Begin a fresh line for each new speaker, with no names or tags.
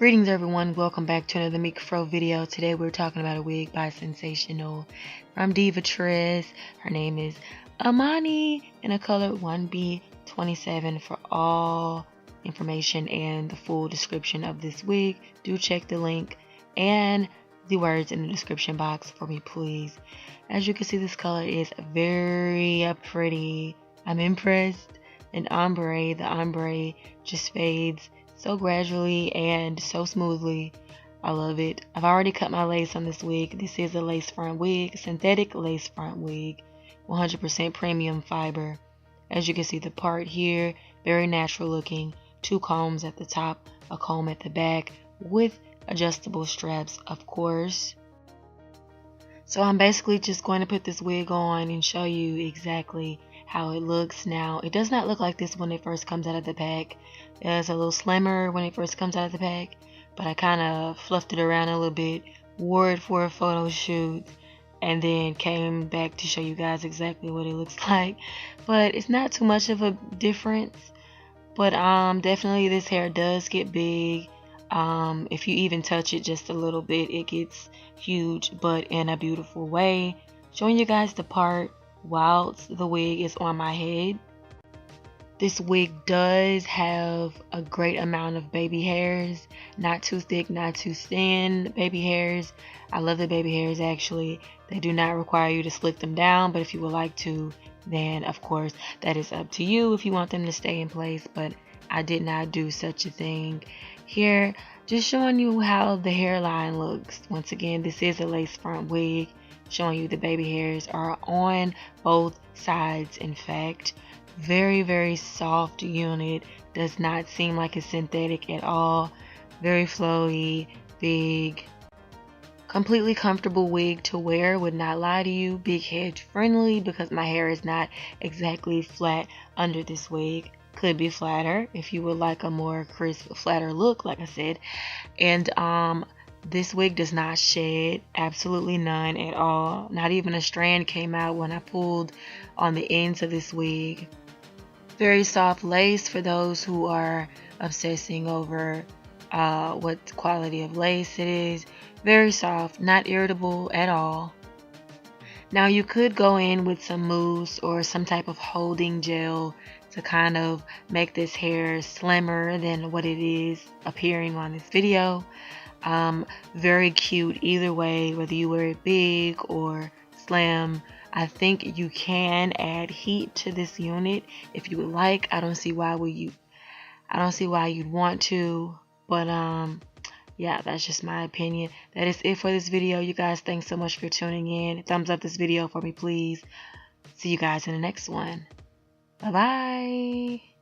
Greetings everyone, welcome back to another MeekFro video. Today we're talking about a wig by Sensationnel from Divatress. Her name is Amani in a color 1B27. For all information and the full description of this wig, do check the link and the words in the description box for me, please. As you can see, this color is very pretty. I'm impressed. An ombre, the ombre just fades so gradually and so smoothly. I love it. I've already cut my lace on this wig. This is a lace front wig, synthetic lace front wig, 100% premium fiber. As you can see, the part here, very natural looking. 2 combs at the top, a comb at the back with adjustable straps, of course. So I'm basically just going to put this wig on and show you exactly how it looks now. It does not look like this when it first comes out of the pack. It's a little slimmer when it first comes out of the pack, but I kind of fluffed it around a little bit, wore it for a photo shoot, and then came back to show you guys exactly what it looks like. But it's not too much of a difference, but definitely this hair does get big. If you even touch it just a little bit, it gets huge, but in a beautiful way. Showing you guys the part whilst the wig is on my head. This wig does have a great amount of baby hairs, not too thick, not too thin baby hairs. I love the baby hairs actually. They do not require you to slick them down, but if you would like to, then of course that is up to you if you want them to stay in place, but I did not do such a thing. Here, just showing you how the hairline looks. Once again, this is a lace front wig, showing you the baby hairs are on both sides. In fact, very soft unit, does not seem like a synthetic at all. Very flowy, big, completely comfortable wig to wear, would not lie to you. Big head friendly because my hair is not exactly flat under this wig. Could be flatter if you would like a more crisp, flatter look, like I said. And this wig does not shed, absolutely none at all. Not even a strand came out when I pulled on the ends of this wig. Very soft lace for those who are obsessing over what quality of lace it is. Very soft, not irritable at all. Now you could go in with some mousse or some type of holding gel to kind of make this hair slimmer than what it is appearing on this video. Very cute either way, whether you wear it big or slim. I think you can add heat to this unit if you would like. I don't see why you'd want to, but yeah, that's just my opinion. That is it for this video, you guys. Thanks so much for tuning in. Thumbs up this video for me, please. See you guys in the next one. Bye bye.